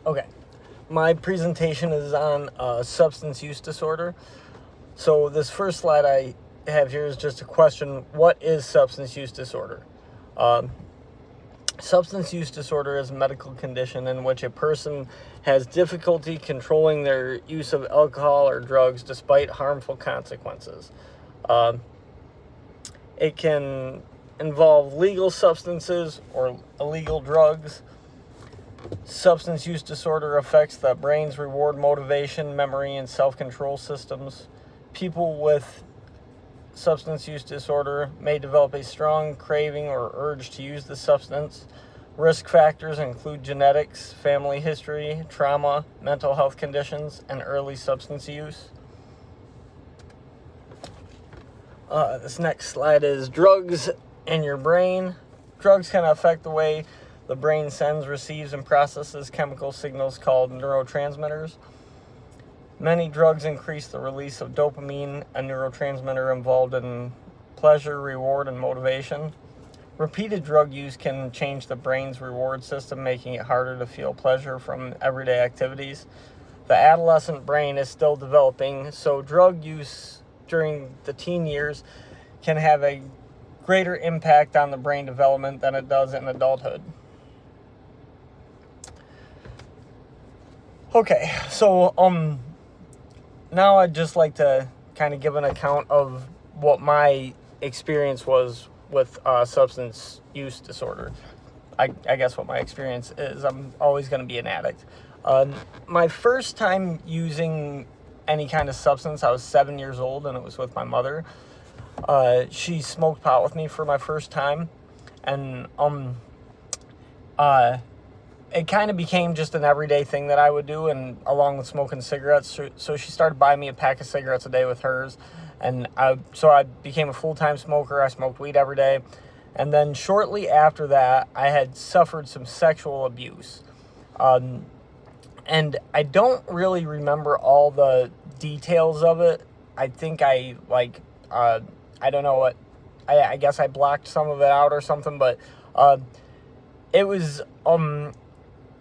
Okay, my presentation is on substance use disorder. So this first slide I have here is just a question: what is substance use disorder? Substance use disorder is a medical condition in which a person has difficulty controlling their use of alcohol or drugs despite harmful consequences. It can involve legal substances or illegal drugs. Substance use disorder affects the brain's reward motivation, memory, and self-control systems. People with substance use disorder may develop a strong craving or urge to use the substance. Risk factors include genetics, family history, trauma, mental health conditions, and early substance use. This next slide is drugs in your brain. Drugs can affect the way the brain sends, receives, and processes chemical signals called neurotransmitters. Many drugs increase the release of dopamine, a neurotransmitter involved in pleasure, reward, and motivation. Repeated drug use can change the brain's reward system, making it harder to feel pleasure from everyday activities. The adolescent brain is still developing, so drug use during the teen years can have a greater impact on the brain development than it does in adulthood. Okay, so now I'd just like to kind of give an account of what my experience was with substance use disorder. I guess what my experience is. I'm always going to be an addict. My first time using any kind of substance, I was 7 years old, and it was with my mother. She smoked pot with me for my first time, and it kind of became just an everyday thing that I would do, and along with smoking cigarettes. So she started buying me a pack of cigarettes a day with hers, and so I became a full-time smoker. I smoked weed every day. And then shortly after that, I had suffered some sexual abuse. And I don't really remember all the details of it. I think I don't know what, I guess I blocked some of it out or something, but it was,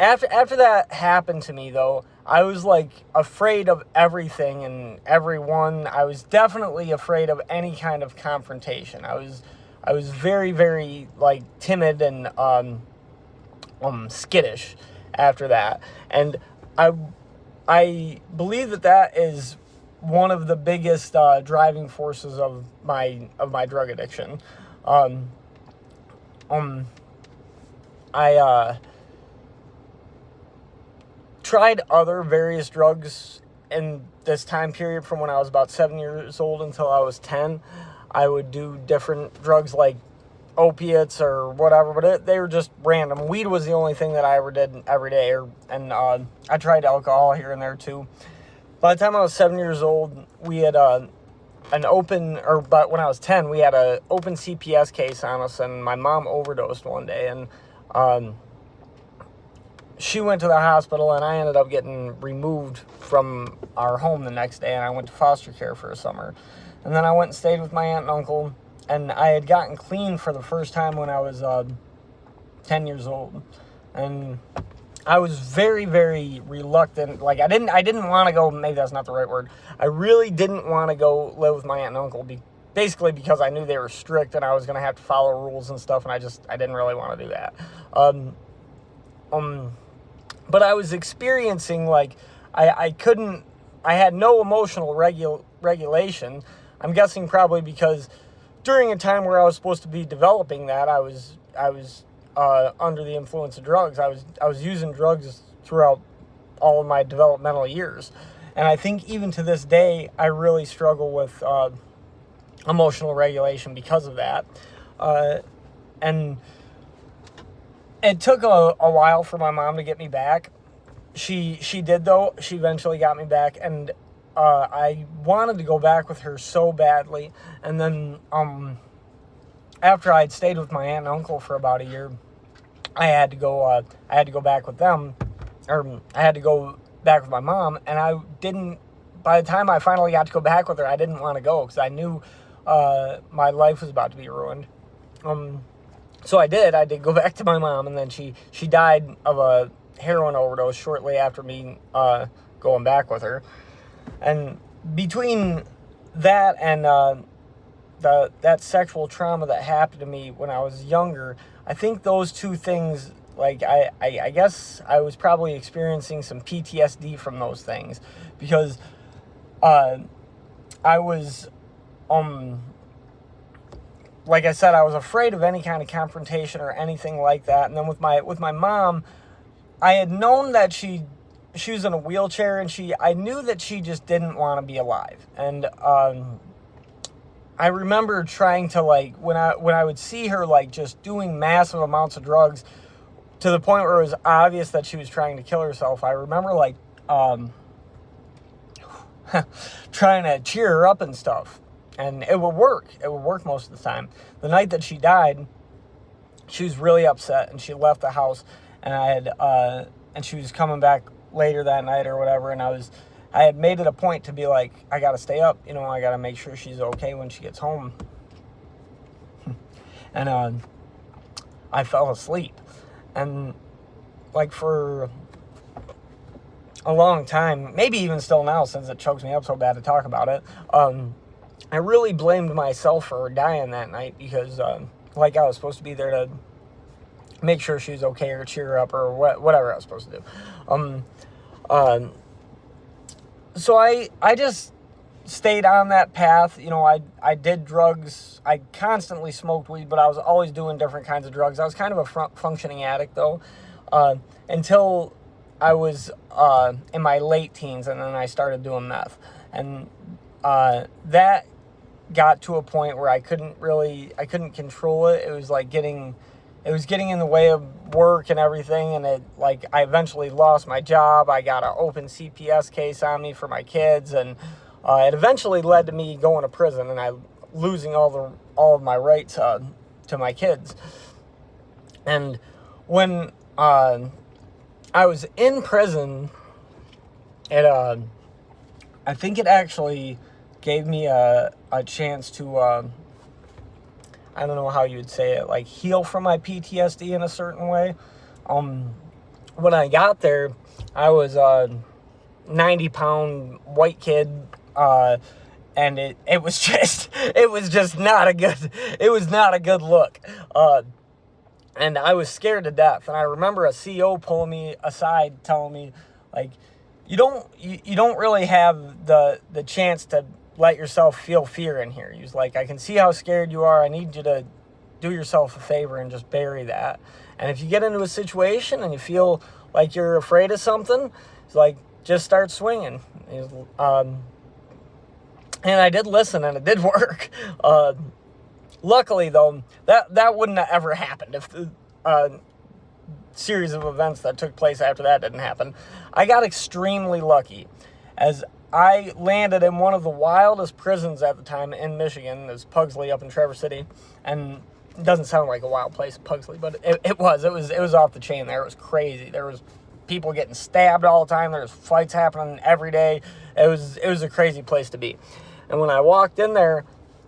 after that happened to me, though, I was, afraid of everything and everyone. I was definitely afraid of any kind of confrontation. I was very, very, timid and, skittish after that. And I believe that is one of the biggest driving forces of my drug addiction. I tried other various drugs in this time period from when I was about 7 years old until I was 10. I would do different drugs like opiates or whatever, but they were just random. Weed was the only thing that I ever did every day, and I tried alcohol here and there too. By the time I was 7 years old, we had but when I was 10, we had an open CPS case on us, and my mom overdosed one day, and she went to the hospital, and I ended up getting removed from our home the next day, and I went to foster care for a summer. And then I went and stayed with my aunt and uncle, and I had gotten clean for the first time when I was 10 years old. And I was very, very reluctant. I didn't want to go, maybe that's not the right word. I really didn't want to go live with my aunt and uncle, basically because I knew they were strict and I was going to have to follow rules and stuff, and I didn't really want to do that. But I was experiencing, I had no emotional regulation. I'm guessing probably because during a time where I was supposed to be developing that, I was under the influence of drugs. I was using drugs throughout all of my developmental years. And I think even to this day, I really struggle with emotional regulation because of that. And it took a while for my mom to get me back. She did, though. She eventually got me back, and I wanted to go back with her so badly. And then after I'd stayed with my aunt and uncle for about a year, I had to go back with them, or I had to go back with my mom, and I didn't. By the time I finally got to go back with her, I didn't want to go because I knew my life was about to be ruined. So I did go back to my mom, and then she died of heroin overdose shortly after me going back with her. And between that and that sexual trauma that happened to me when I was younger, I think those two things, like, I guess I was probably experiencing some PTSD from those things, because I was, like I said, I was afraid of any kind of confrontation or anything like that. And then with my mom, I had known that she was in a wheelchair, and I knew that she just didn't want to be alive. And I remember trying to, like, when I would see her, like, just doing massive amounts of drugs to the point where it was obvious that she was trying to kill herself, I remember, like, trying to cheer her up and stuff. And it would work. It would work most of the time. The night that she died, she was really upset, and she left the house, and and she was coming back later that night or whatever, and I had made it a point to be like, I gotta stay up, I gotta make sure she's okay when she gets home. And I fell asleep, and like for a long time, maybe even still now, since it chokes me up so bad to talk about it, I really blamed myself for dying that night, because like, I was supposed to be there to make sure she was okay or cheer her up or whatever I was supposed to do. So I just stayed on that path. I did drugs. I constantly smoked weed, but I was always doing different kinds of drugs. I was kind of a functioning addict, though, until I was in my late teens, and then I started doing meth. And that got to a point where I couldn't control it. It was like getting in the way of work and everything, and I eventually lost my job. I got an open CPS case on me for my kids, and it eventually led to me going to prison, and I losing all of my rights to my kids. And when I was in prison, I think it actually gave me a chance to, I don't know how you would say it, like, heal from my PTSD in a certain way. When I got there, I was a 90-pound white kid, and it was just not a good look. And I was scared to death. And I remember a CO pulling me aside, telling me, like, you don't really have the chance to let yourself feel fear in here. He was like, I can see how scared you are. I need you to do yourself a favor and just bury that. And if you get into a situation and you feel like you're afraid of something, it's like, just start swinging. And I did listen, and it did work. Luckily, though, that wouldn't have ever happened if the series of events that took place after that didn't happen. I got extremely lucky, as I landed in one of the wildest prisons at the time in Michigan. It was Pugsley up in Traverse City, and it doesn't sound like a wild place, Pugsley, but it was off the chain there. It was crazy. There was people getting stabbed all the time. There was fights happening every day. It was a crazy place to be. And when I walked in there,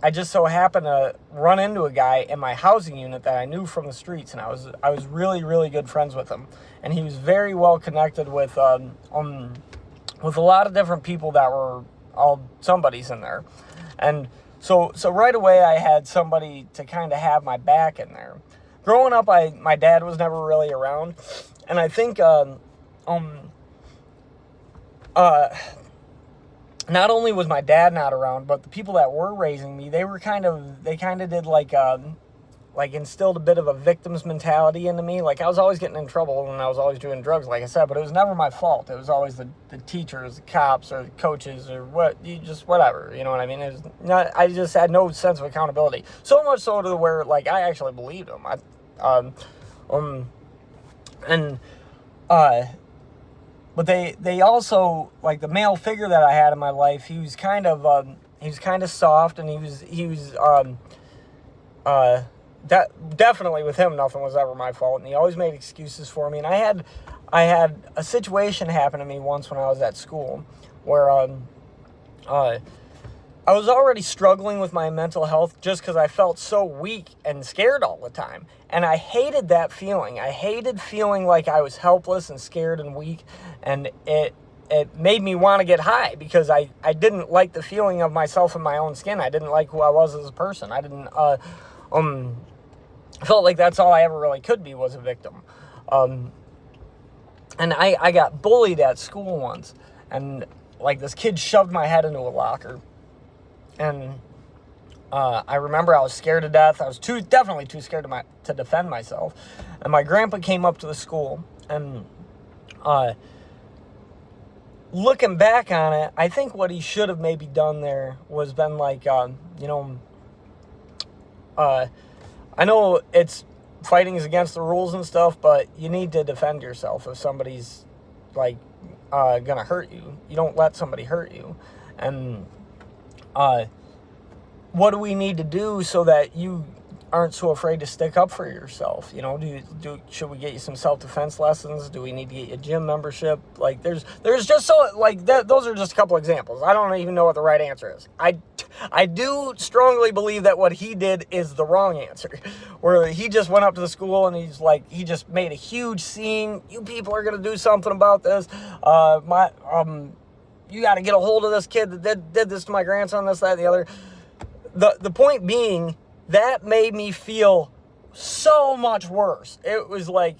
I just so happened to run into a guy in my housing unit that I knew from the streets, and I was really, really good friends with him. And he was very well connected with a lot of different people that were all somebodies in there. And so right away I had somebody to kind of have my back in there. Growing up, my dad was never really around, and I think not only was my dad not around, but the people that were raising me, they kind of did like instilled a bit of a victim's mentality into me. Like, I was always getting in trouble and I was always doing drugs, like I said, but it was never my fault. It was always the teachers, the cops, or the coaches, or whatever, you know what I mean? It was not, I just had no sense of accountability. So much so to where, like, I actually believed them. But they also, like, the male figure that I had in my life, he was kind of soft, and he was definitely with him, nothing was ever my fault, and he always made excuses for me. And I had a situation happen to me once when I was at school, where I was already struggling with my mental health just because I felt so weak and scared all the time. And I hated that feeling. I hated feeling like I was helpless and scared and weak. And it made me want to get high because I didn't like the feeling of myself in my own skin. I didn't like who I was as a person. I didn't, felt like that's all I ever really could be, was a victim. And I got bullied at school once. And like this kid shoved my head into a locker. And I remember I was scared to death. I was definitely too scared to defend myself. And my grandpa came up to the school, and looking back on it, I think what he should have maybe done there was been like, I know it's fighting is against the rules and stuff, but you need to defend yourself if somebody's like gonna hurt you. You don't let somebody hurt you. And what do we need to do so that you aren't so afraid to stick up for yourself? You know, should we get you some self-defense lessons? Do we need to get you a gym membership? Like, there's just so, like, those are just a couple examples. I don't even know what the right answer is. I do strongly believe that what he did is the wrong answer, where he just went up to the school and he just made a huge scene. You people are going to do something about this. You got to get a hold of this kid that did this to my grandson, this, that, and the other. The point being, that made me feel so much worse. It was like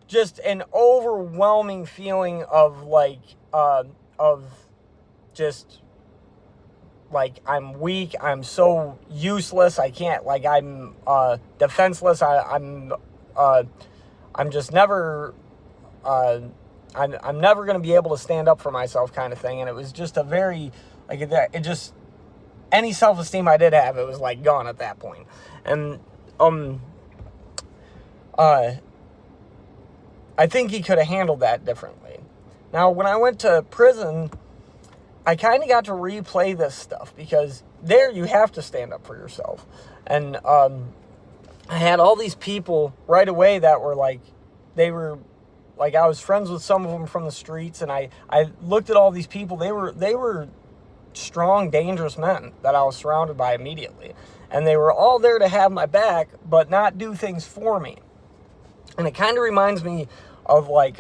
just an overwhelming feeling of like just like I'm weak. I'm so useless. I can't, like, I'm defenseless. I'm just never. I'm never going to be able to stand up for myself, kind of thing. And it was just a very, like, it just, any self-esteem I did have, it was like gone at that point. And I think he could have handled that differently. Now, when I went to prison, I kind of got to replay this stuff, because there you have to stand up for yourself. And I had all these people right away that were like, they were like, I was friends with some of them from the streets, and I looked at all these people. They were strong, dangerous men that I was surrounded by immediately. And they were all there to have my back, but not do things for me. And it kind of reminds me of like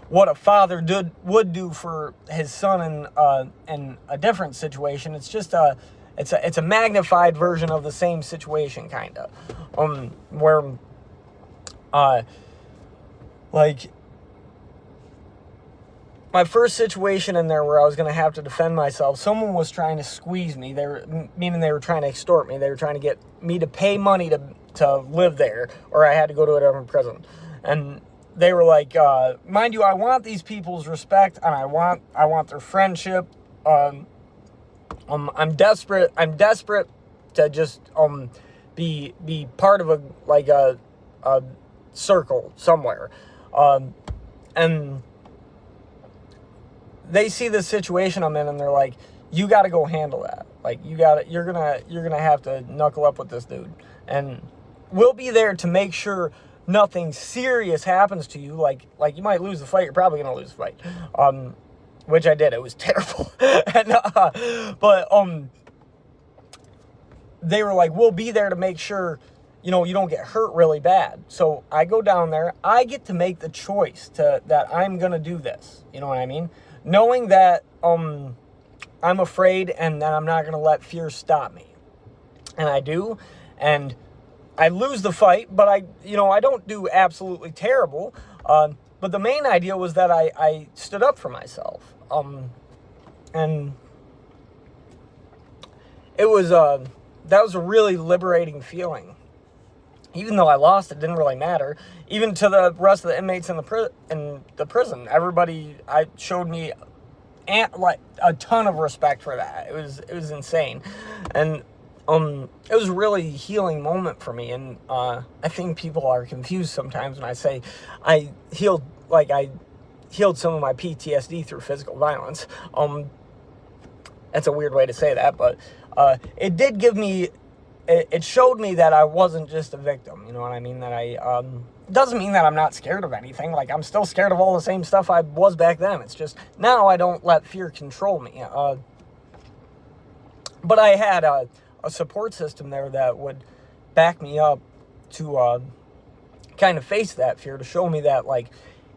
what a father would do for his son in a different situation. It's just it's a magnified version of the same situation, kind of, where like my first situation in there where I was going to have to defend myself, someone was trying to squeeze me. They were trying to extort me. They were trying to get me to pay money to live there, or I had to go to a different prison. And they were like, mind you, I want these people's respect, and I want their friendship. I'm desperate to just be part of a circle somewhere. And they see the situation I'm in, and they're like, you got to go handle that. Like, you're gonna have to knuckle up with this dude, and we'll be there to make sure nothing serious happens to you. Like you might lose the fight. You're probably gonna lose the fight, which I did. It was terrible. But they were like, we'll be there to make sure, you don't get hurt really bad. So I go down there. I get to make the choice that I'm gonna do this. You know what I mean? Knowing that I'm afraid, and that I'm not going to let fear stop me. And I do, and I lose the fight, but I don't do absolutely terrible. But the main idea was that I stood up for myself. And it was, that was a really liberating feeling. Even though I lost, it didn't really matter. Even to the rest of the inmates in the prison, everybody showed me like a ton of respect for that. It was insane, and it was a really healing moment for me. And I think people are confused sometimes when I say I healed some of my PTSD through physical violence. That's a weird way to say that, but it did give me. It showed me that I wasn't just a victim, you know what I mean? That doesn't mean that I'm not scared of anything. Like, I'm still scared of all the same stuff I was back then. It's just now I don't let fear control me. But I had a support system there that would back me up to kind of face that fear, to show me that, like,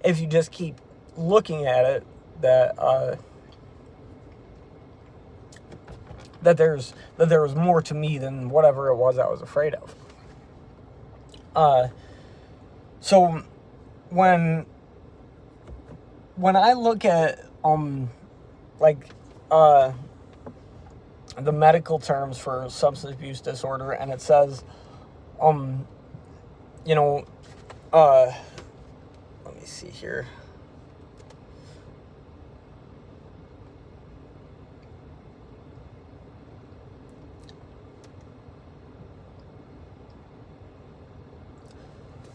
if you just keep looking at it, that there was more to me than whatever it was I was afraid of. So when I look at the medical terms for substance abuse disorder, and it says let me see here.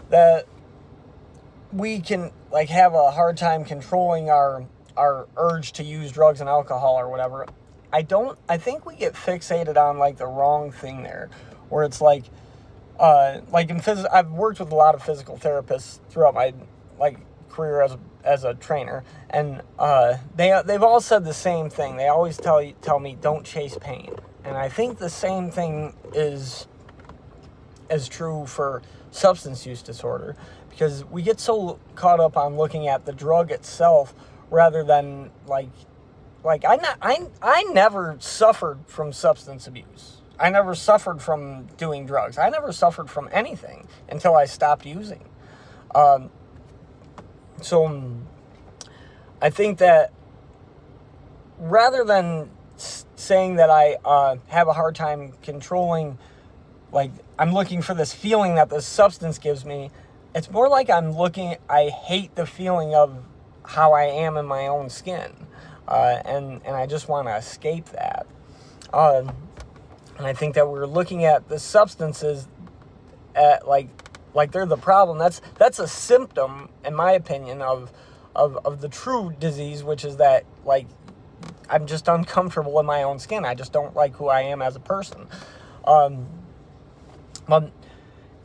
That we can, like, have a hard time controlling our urge to use drugs and alcohol or whatever. I think we get fixated on, like, the wrong thing there, where it's like in I've worked with a lot of physical therapists throughout my, like, career as a trainer, and they've all said the same thing. They always tell me, don't chase pain. And I think the same thing is true for substance use disorder, because we get so caught up on looking at the drug itself rather than like I never suffered from substance abuse. I never suffered from doing drugs. I never suffered from anything until I stopped using. So I think that rather than saying that I have a hard time controlling, like, I'm looking for this feeling that this substance gives me, it's more like I hate the feeling of how I am in my own skin. And I just want to escape that. And I think that we're looking at the substances at like they're the problem. That's a symptom, in my opinion, of the true disease, which is that, like, I'm just uncomfortable in my own skin. I just don't like who I am as a person. But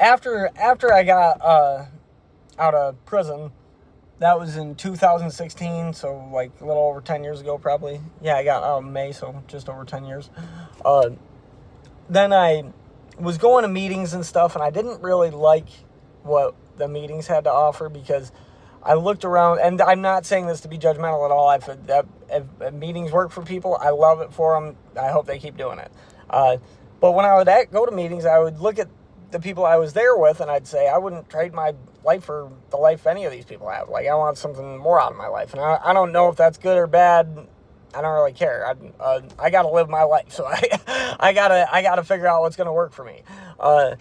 after I got out of prison, that was in 2016, so like a little over 10 years ago, probably. Yeah, I got out in May, so just over 10 years. Then I was going to meetings and stuff, and I didn't really like what the meetings had to offer, because I looked around, and I'm not saying this to be judgmental at all. If meetings work for people, I love it for them. I hope they keep doing it. But when I would go to meetings, I would look at the people I was there with, and I'd say, I wouldn't trade my life for the life any of these people have. Like, I want something more out of my life. And I don't know if that's good or bad. I don't really care. I got to live my life, so I gotta figure out what's going to work for me. And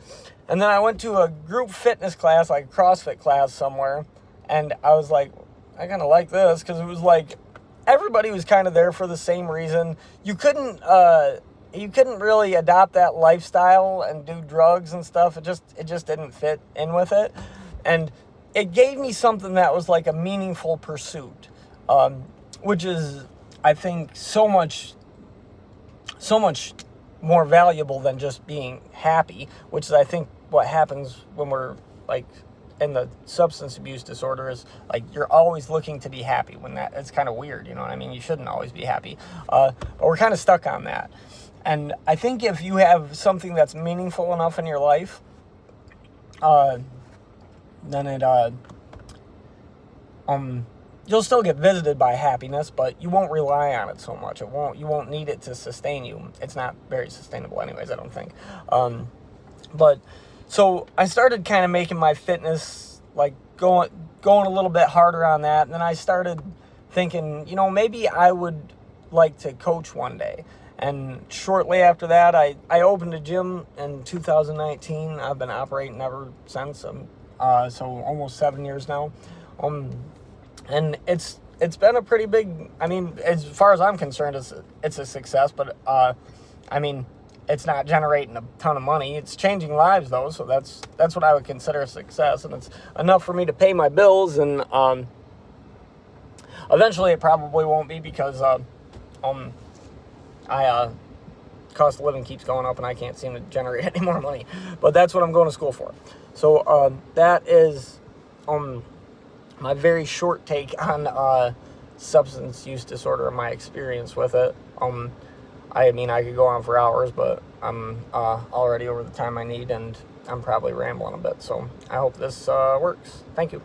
then I went to a group fitness class, like a CrossFit class somewhere, and I was like, I kind of like this, because it was like everybody was kind of there for the same reason. You couldn't really adopt that lifestyle and do drugs and stuff. It just didn't fit in with it. And it gave me something that was like a meaningful pursuit, which is, I think, so much more valuable than just being happy, which is, I think, what happens when we're, like, in the substance abuse disorder, is like you're always looking to be happy, when it's kind of weird, you know what I mean? You shouldn't always be happy. But we're kind of stuck on that. And I think if you have something that's meaningful enough in your life, then you'll still get visited by happiness, but you won't rely on it so much. You won't need it to sustain you. It's not very sustainable anyways, I don't think. But so I started kind of making my fitness, like, going a little bit harder on that. And then I started thinking, maybe I would like to coach one day. And shortly after that, I opened a gym in 2019. I've been operating ever since. So almost 7 years now. And it's been a pretty big, I mean, as far as I'm concerned, it's a success. But I mean, it's not generating a ton of money. It's changing lives, though. So that's what I would consider a success, and it's enough for me to pay my bills. And eventually, it probably won't be, because cost of living keeps going up, and I can't seem to generate any more money. But that's what I'm going to school for. So that is my very short take on substance use disorder and my experience with it. I mean, I could go on for hours, but I'm already over the time I need, and I'm probably rambling a bit. So I hope this works. Thank you.